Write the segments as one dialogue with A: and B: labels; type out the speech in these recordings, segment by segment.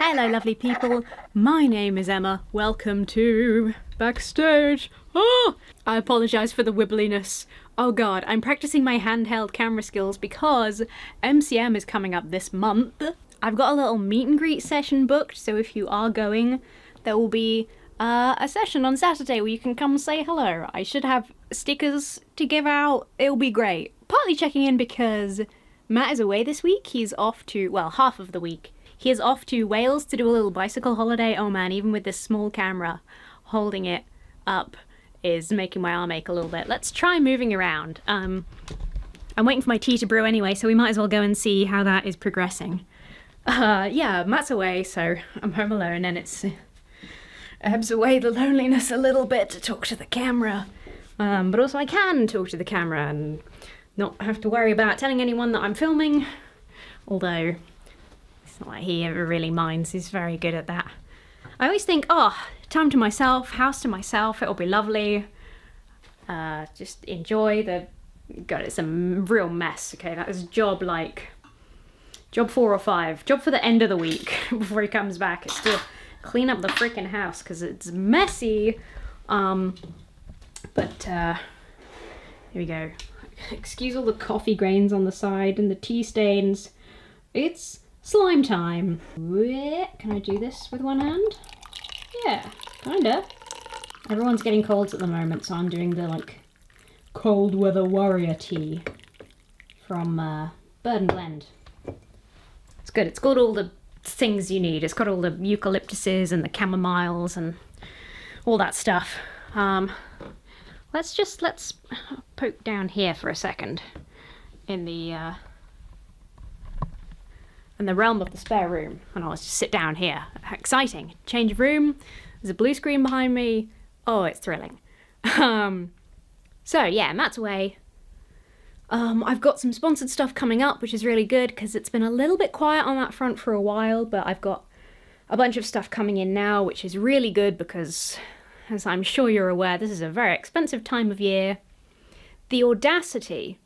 A: Hello lovely people, my name is Emma. Welcome to Backstage. Oh, I apologise for the wibbliness. Oh god, I'm practising my handheld camera skills because MCM is coming up this month. I've got a little meet and greet session booked, so if you are going, there will be a session on Saturday where you can come say hello. I should have stickers to give out. It'll be great. Partly checking in because Matt is away this week. He's off to, well, half of the week. He is off to Wales to do a little bicycle holiday. Oh man, even with this small camera, holding it up is making my arm ache a little bit. Let's try moving around. I'm waiting for my tea to brew anyway, so we might as well go and see how that is progressing. Yeah, Matt's away, so I'm home alone, and it's ebbs away the loneliness a little bit to talk to the camera. But also I can talk to the camera and not have to worry about telling anyone that I'm filming, although it's not like he ever really minds. He's very good at that. I always think, oh, time to myself, house to myself, it'll be lovely. Just enjoy the... God, it's a real mess. Okay, that is job 4 or 5. Job for the end of the week before he comes back. It's to clean up the freaking house because it's messy. But here we go. Excuse all the coffee grains on the side and the tea stains. It's slime time. Can I do this with one hand? Yeah, kinda. Everyone's getting colds at the moment, so I'm doing the cold weather warrior tea from Bird and Blend. It's good. It's got all the things you need. It's got all the eucalyptuses and the chamomiles and all that stuff. Let's poke down here for a second in the realm of the spare room, and I'll just sit down here. Exciting. Change of room. There's a blue screen behind me. Oh, it's thrilling. So yeah, Matt's away. I've got some sponsored stuff coming up, which is really good because it's been a little bit quiet on that front for a while, but I've got a bunch of stuff coming in now, which is really good because, as I'm sure you're aware, this is a very expensive time of year. The audacity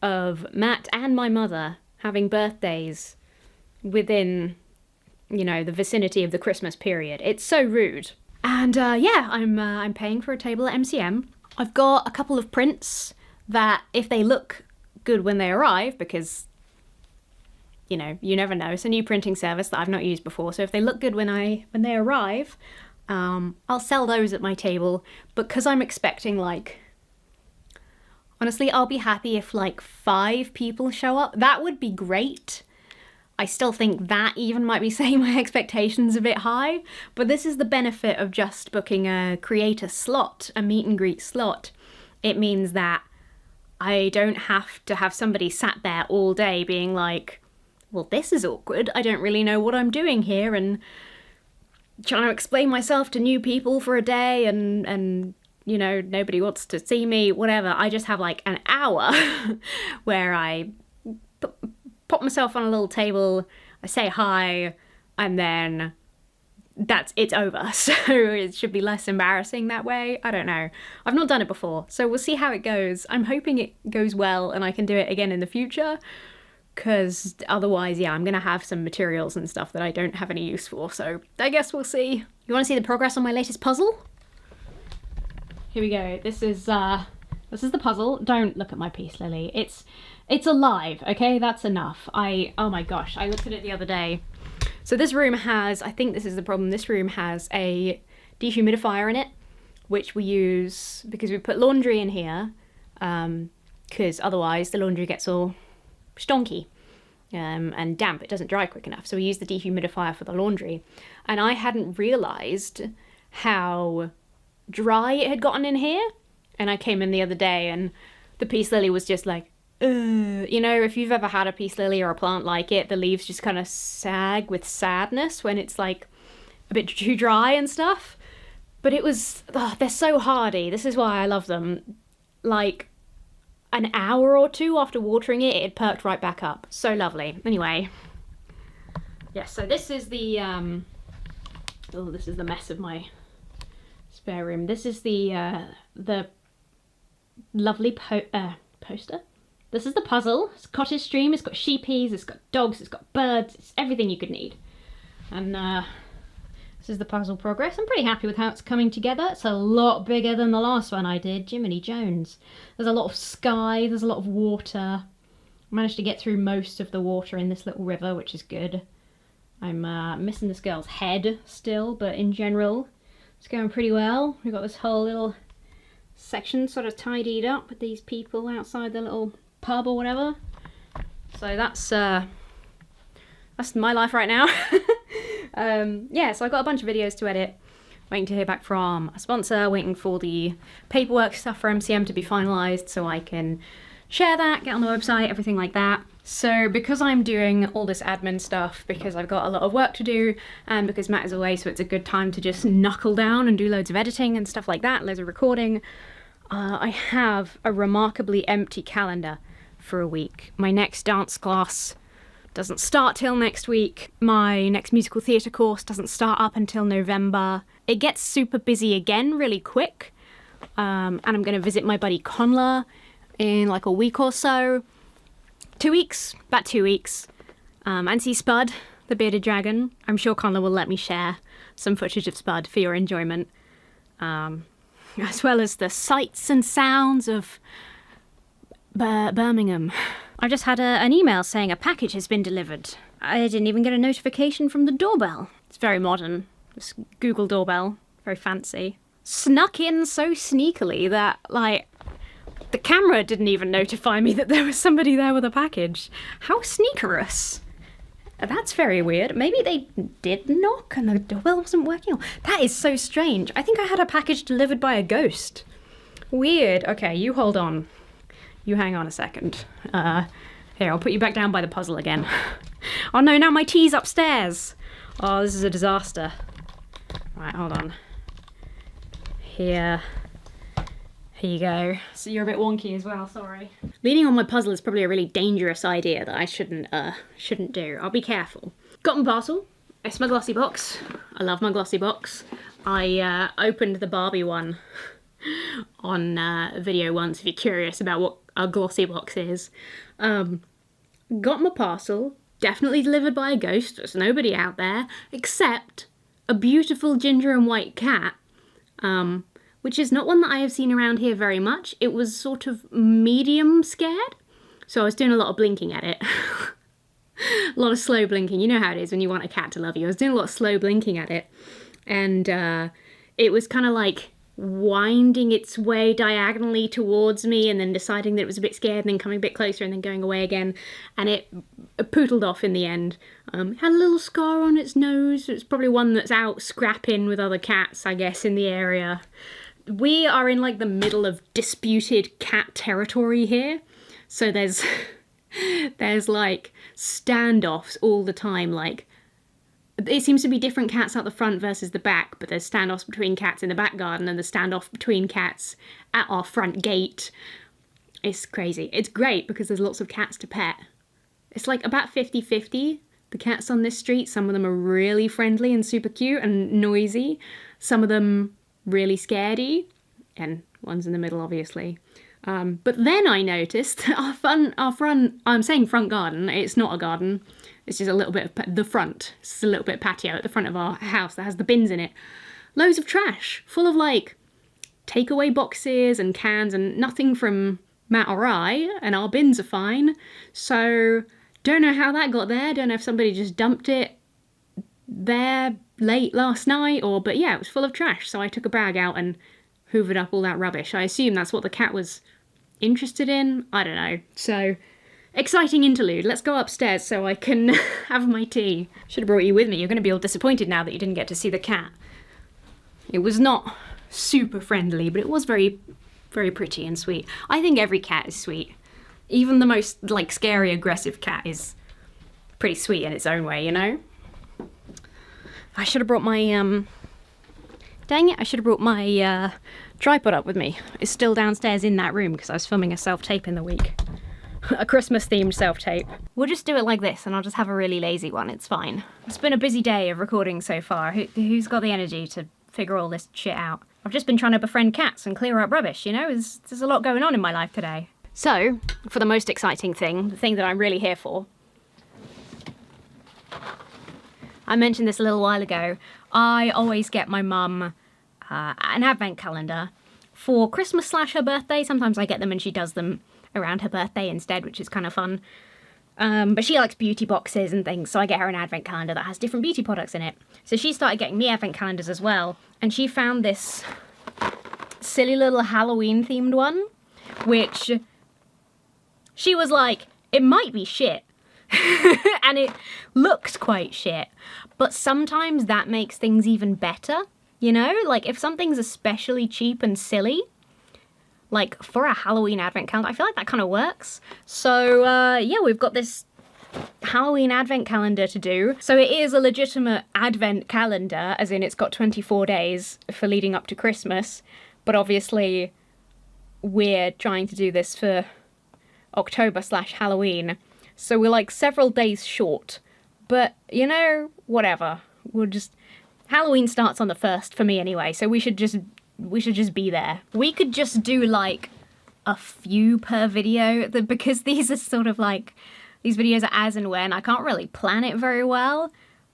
A: of Matt and my mother having birthdays within, the vicinity of the Christmas period. It's so rude. And yeah, I'm paying for a table at MCM. I've got a couple of prints that, if they look good when they arrive, because, you never know. It's a new printing service that I've not used before, so if they look good when they arrive, I'll sell those at my table. But because I'm expecting, honestly, I'll be happy if 5 people show up. That would be great. I still think that even might be setting my expectations a bit high, but this is the benefit of just booking a creator slot, a meet and greet slot. It means that I don't have to have somebody sat there all day being like, well, this is awkward. I don't really know what I'm doing here, and trying to explain myself to new people for a day, and nobody wants to see me, whatever. I just have an hour where I pop myself on a little table, I say hi, and then it's over. So it should be less embarrassing that way. I don't know. I've not done it before, so we'll see how it goes. I'm hoping it goes well and I can do it again in the future, because otherwise, yeah, I'm going to have some materials and stuff that I don't have any use for, so I guess we'll see. You want to see the progress on my latest puzzle? Here we go. This is the puzzle. Don't look at my piece, Lily. It's alive, okay? That's enough. Oh my gosh, I looked at it the other day. So this room has, I think this is the problem, this room has a dehumidifier in it, which we use because we put laundry in here, because otherwise the laundry gets all stonky and damp. It doesn't dry quick enough. So we use the dehumidifier for the laundry. And I hadn't realised how dry it had gotten in here. And I came in the other day and the peace lily was just if you've ever had a peace lily or a plant like it, the leaves just kind of sag with sadness when it's a bit too dry and stuff. But it was, they're so hardy. This is why I love them. An hour or two after watering it, it perked right back up. So lovely. Anyway. Yes, so this is the, this is the mess of my spare room. This is the lovely poster. This is the puzzle. It's cottage stream, it's got sheepies, it's got dogs, it's got birds, it's everything you could need. And this is the puzzle progress. I'm pretty happy with how it's coming together. It's a lot bigger than the last one I did, Jiminy Jones. There's a lot of sky, there's a lot of water. I managed to get through most of the water in this little river, which is good. I'm missing this girl's head still, but in general, it's going pretty well. We've got this whole little section sort of tidied up with these people outside the little pub or whatever. So that's my life right now. Yeah, so I've got a bunch of videos to edit. Waiting to hear back from a sponsor, waiting for the paperwork stuff for MCM to be finalised so I can share that, get on the website, everything like that. So because I'm doing all this admin stuff, because I've got a lot of work to do, and because Matt is away, so it's a good time to just knuckle down and do loads of editing and stuff like that, loads of recording, I have a remarkably empty calendar for a week. My next dance class doesn't start till next week. My next musical theatre course doesn't start up until November. It gets super busy again really quick. And I'm going to visit my buddy Connla in like a week or so. 2 weeks, about 2 weeks. And see Spud, the bearded dragon. I'm sure Connla will let me share some footage of Spud for your enjoyment. As well as the sights and sounds of Birmingham. I just had an email saying a package has been delivered. I didn't even get a notification from the doorbell. It's very modern. This Google doorbell. Very fancy. Snuck in so sneakily that, like, the camera didn't even notify me that there was somebody there with a package. How sneakerous. That's very weird. Maybe they did knock and the doorbell wasn't working. That is so strange. I think I had a package delivered by a ghost. Weird. Okay, you hold on. You hang on a second. Here, I'll put you back down by the puzzle again. Oh no, now my tea's upstairs. Oh, this is a disaster. Right, hold on. Here you go. So you're a bit wonky as well, sorry. Leaning on my puzzle is probably a really dangerous idea that I shouldn't do. I'll be careful. Got my parcel. It's my glossy box. I love my glossy box. I opened the Barbie one on video once if you're curious about what a glossy box is. Got my parcel, definitely delivered by a ghost. There's nobody out there except a beautiful ginger and white cat, which is not one that I have seen around here very much. It was sort of medium scared, so I was doing a lot of blinking at it. A lot of slow blinking. You know how it is when you want a cat to love you. I was doing a lot of slow blinking at it, and it was kind of like winding its way diagonally towards me and then deciding that it was a bit scared and then coming a bit closer and then going away again, and it poodled off in the end. Had a little scar on its nose. It's probably one that's out scrapping with other cats, I guess, in the area. We are in like the middle of disputed cat territory here, so there's like standoffs all the time. Like, it seems to be different cats out the front versus the back, but there's standoffs between cats in the back garden and the standoff between cats at our front gate. It's crazy. It's great because there's lots of cats to pet. It's like about 50-50. The cats on this street, some of them are really friendly and super cute and noisy. Some of them really scaredy, and one's in the middle, obviously. But then I noticed that our front, I'm saying front garden, it's not a garden. It's just a little bit of the front. It's just a little bit of patio at the front of our house that has the bins in it. Loads of trash, full of like takeaway boxes and cans and nothing from Matt or I, and our bins are fine. So don't know how that got there. Don't know if somebody just dumped it there late last night but yeah, it was full of trash. So I took a bag out and hoovered up all that rubbish. I assume that's what the cat was interested in. I don't know. So exciting interlude. Let's go upstairs so I can have my tea. Should have brought you with me. You're going to be all disappointed now that you didn't get to see the cat. It was not super friendly, but it was very, very pretty and sweet. I think every cat is sweet. Even the most, like, scary, aggressive cat is pretty sweet in its own way, you know? I should have brought my, dang it, I should have brought my tripod up with me. It's still downstairs in that room because I was filming a self-tape in the week. A Christmas-themed self-tape. We'll just do it like this and I'll just have a really lazy one, it's fine. It's been a busy day of recording so far. Who's got the energy to figure all this shit out? I've just been trying to befriend cats and clear up rubbish, you know? There's a lot going on in my life today. So, for the most exciting thing, the thing that I'm really here for, I mentioned this a little while ago. I always get my mum an advent calendar for Christmas / her birthday. Sometimes I get them and she does them around her birthday instead, which is kind of fun. But she likes beauty boxes and things, so I get her an advent calendar that has different beauty products in it. So she started getting me advent calendars as well, and she found this silly little Halloween themed one, which she was like, it might be shit. And it looks quite shit, but sometimes that makes things even better, you know? Like, if something's especially cheap and silly, like, for a Halloween advent calendar, I feel like that kind of works. So, yeah, we've got this Halloween advent calendar to do. So it is a legitimate advent calendar, as in it's got 24 days for leading up to Christmas. But obviously, we're trying to do this for October / Halloween. So we're like several days short. But, you know, whatever. We'll just... Halloween starts on the 1st for me anyway, so we should just be there. We could just do like a few per video, because these are sort of like, these videos are as and when. I can't really plan it very well.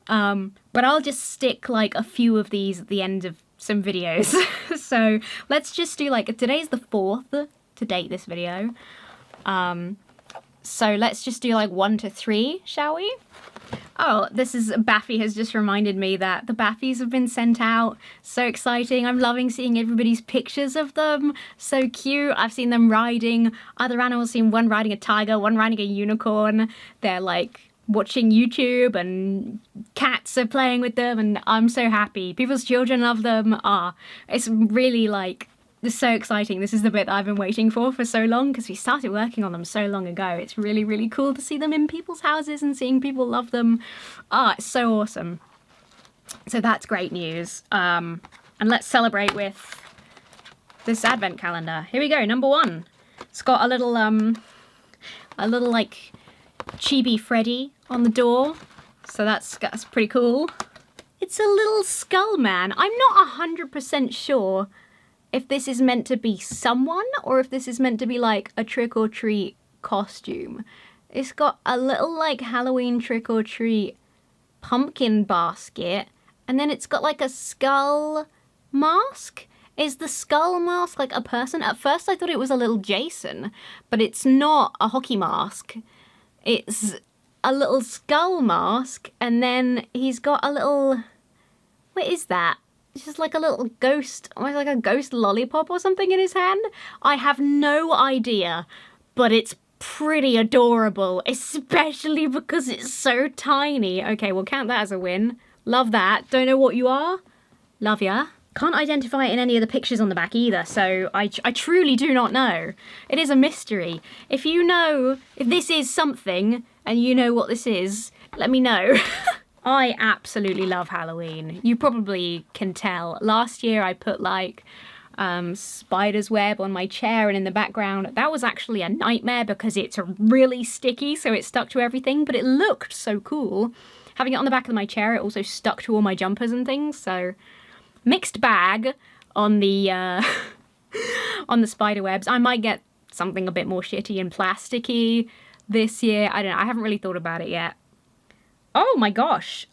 A: But I'll just stick like a few of these at the end of some videos. So let's just do like, today's the 4th to date this video. So let's just do like 1 to 3, shall we? Oh, Baffy has just reminded me that the Baffies have been sent out. So exciting. I'm loving seeing everybody's pictures of them. So cute. I've seen them riding other animals. Seen one riding a tiger, one riding a unicorn. They're like watching YouTube and cats are playing with them and I'm so happy. People's children love them. It's really like, it's so exciting. This is the bit that I've been waiting for so long because we started working on them so long ago. It's really, really cool to see them in people's houses and seeing people love them. It's so awesome. So that's great news. And let's celebrate with this advent calendar. Here we go, number 1. It's got a little like chibi Freddy on the door. So that's pretty cool. It's a little skull man. I'm not 100% sure if this is meant to be someone or if this is meant to be like a trick-or-treat costume. It's got a little like Halloween trick-or-treat pumpkin basket, and then it's got like a skull mask. Is the skull mask like a person? At first I thought it was a little Jason, but it's not a hockey mask. It's a little skull mask, and then he's got a little... What is that? It's just like a little ghost, almost like a ghost lollipop or something in his hand. I have no idea, but it's pretty adorable, especially because it's so tiny. Okay, we'll count that as a win. Love that. Don't know what you are? Love ya. Can't identify it in any of the pictures on the back either, so I truly do not know. It is a mystery. If you know, if this is something and you know what this is, let me know. I absolutely love Halloween. You probably can tell. Last year I put like spider's web on my chair and in the background. That was actually a nightmare because it's really sticky, so it stuck to everything, but it looked so cool. Having it on the back of my chair, it also stuck to all my jumpers and things, so mixed bag on the on the spider webs. I might get something a bit more shitty and plasticky this year. I don't know. I haven't really thought about it yet. Oh my gosh,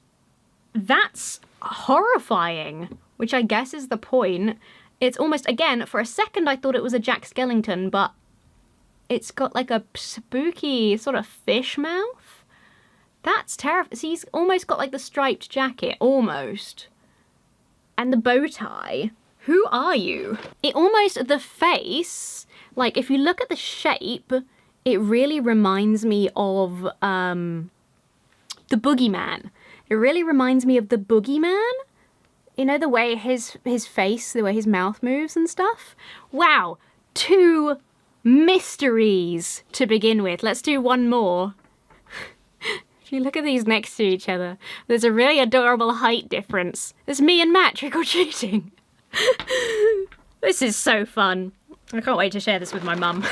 A: that's horrifying, which I guess is the point. It's almost, again, for a second I thought it was a Jack Skellington, but it's got like a spooky sort of fish mouth. That's terrifying. See, he's almost got like the striped jacket, almost. And the bow tie. Who are you? It almost, the face, like if you look at the shape, it really reminds me of, the Boogeyman. It really reminds me of the Boogeyman. You know, the way his face, the way his mouth moves and stuff. Wow, 2 mysteries to begin with. Let's do one more. If you look at these next to each other, there's a really adorable height difference. There's me and Matt trick-or-treating. This is so fun. I can't wait to share this with my mum.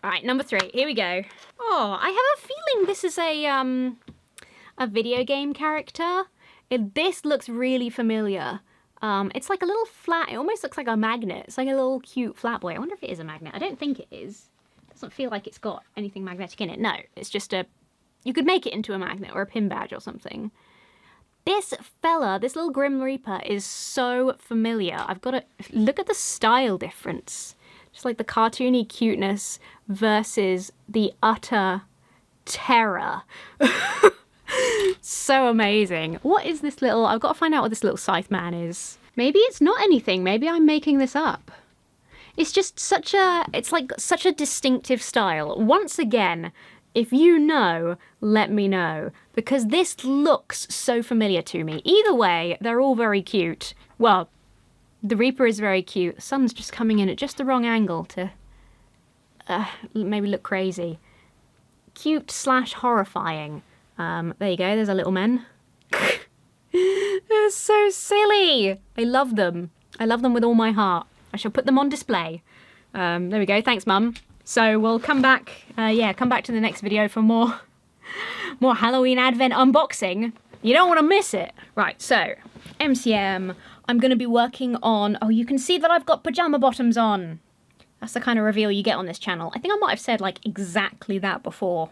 A: Alright, number 3, here we go. Oh, I have a feeling this is a video game character. This looks really familiar. It's like a little flat, it almost looks like a magnet. It's like a little cute flat boy. I wonder if it is a magnet. I don't think it is. It doesn't feel like it's got anything magnetic in it. No, it's just a You could make it into a magnet or a pin badge or something. This fella, this little Grim Reaper, is so familiar. I've got to look at the style difference. Just like the cartoony cuteness versus the utter terror. So amazing. What is this little... I've got to find out what this little scythe man is. Maybe it's not anything. Maybe I'm making this up. It's just such a... It's like such a distinctive style. Once again, if you know, let me know. Because this looks so familiar to me. Either way, they're all very cute. Well, the Reaper is very cute. The sun's just coming in at just the wrong angle to maybe look crazy. Cute / horrifying. There you go, there's a little man. They're so silly. I love them. I love them with all my heart. I shall put them on display. There we go, thanks Mum. So we'll come back, come back to the next video for more Halloween Advent unboxing. You don't want to miss it. Right, so, MCM, I'm going to be working on... Oh, you can see that I've got pajama bottoms on. That's the kind of reveal you get on this channel. I think I might have said, like, exactly that before.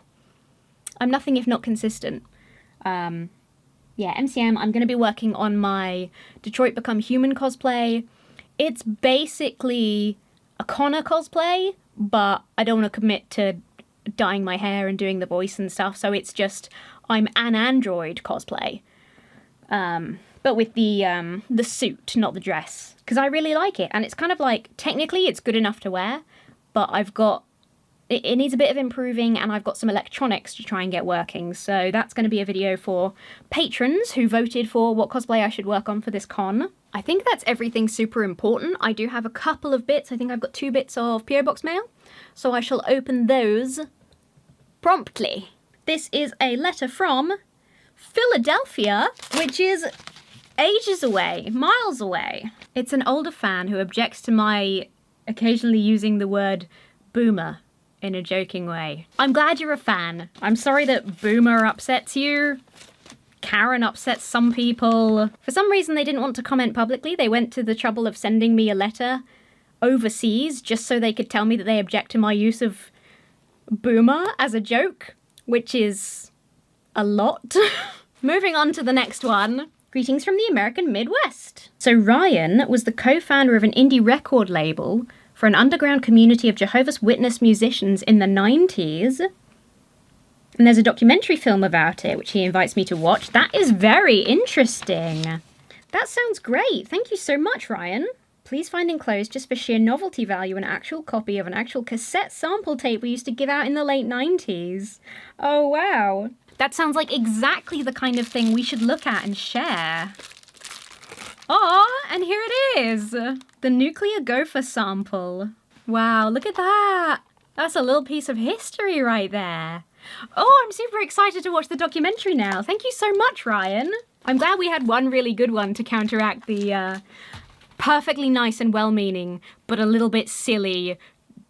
A: I'm nothing if not consistent. Yeah, MCM, I'm going to be working on my Detroit Become Human cosplay. It's basically a Connor cosplay, but I don't want to commit to dyeing my hair and doing the voice and stuff, so it's just, I'm an android cosplay. But with the suit, not the dress. Because I really like it, and it's kind of like, technically it's good enough to wear, but I've got... It needs a bit of improving, and I've got some electronics to try and get working, so that's going to be a video for patrons who voted for what cosplay I should work on for this con. I think that's everything super important. I do have a couple of bits. I think I've got 2 bits of PO Box mail, so I shall open those promptly. This is a letter from Philadelphia, which is ages away, miles away. It's an older fan who objects to my occasionally using the word boomer in a joking way. I'm glad you're a fan. I'm sorry that boomer upsets you. Karen upsets some people. For some reason they didn't want to comment publicly. They went to the trouble of sending me a letter overseas just so they could tell me that they object to my use of boomer as a joke, which is a lot. Moving on to the next one. Greetings from the American Midwest. So Ryan was the co-founder of an indie record label for an underground community of Jehovah's Witness musicians in the 90s. And there's a documentary film about it, which he invites me to watch. That is very interesting. That sounds great. Thank you so much, Ryan. Please find enclosed, just for sheer novelty value, an actual copy of an actual cassette sample tape we used to give out in the late 90s. Oh, wow. That sounds like exactly the kind of thing we should look at and share. Oh, and here it is. The nuclear gopher sample. Wow, look at that. That's a little piece of history right there. Oh, I'm super excited to watch the documentary now. Thank you so much, Ryan. I'm glad we had one really good one to counteract the perfectly nice and well-meaning, but a little bit silly,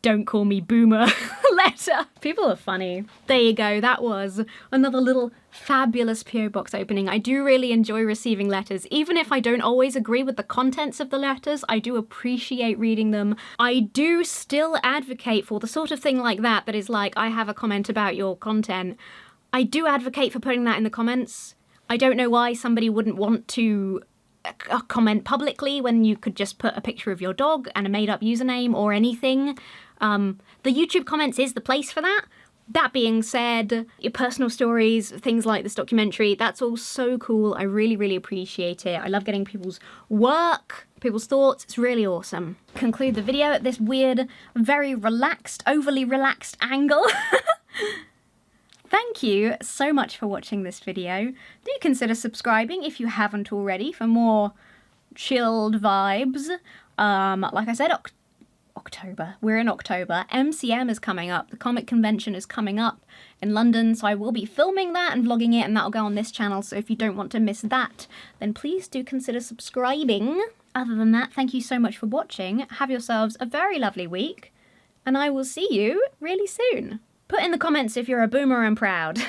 A: don't call me boomer letter. People are funny. There you go, that was another little fabulous PO Box opening. I do really enjoy receiving letters. Even if I don't always agree with the contents of the letters, I do appreciate reading them. I do still advocate for the sort of thing like that is like, I have a comment about your content. I do advocate for putting that in the comments. I don't know why somebody wouldn't want to comment publicly when you could just put a picture of your dog and a made-up username or anything. The YouTube comments is the place for that. That being said, your personal stories, things like this documentary, that's all so cool. I really, really appreciate it. I love getting people's work, people's thoughts. It's really awesome. Conclude the video at this weird, very relaxed, overly relaxed angle. Thank you so much for watching this video. Do consider subscribing if you haven't already for more chilled vibes. Like I said, October. We're in October. MCM is coming up. The comic convention is coming up in London, so I will be filming that and vlogging it, and that'll go on this channel, so if you don't want to miss that, then please do consider subscribing. Other than that, thank you so much for watching. Have yourselves a very lovely week, and I will see you really soon. Put in the comments if you're a boomer and proud.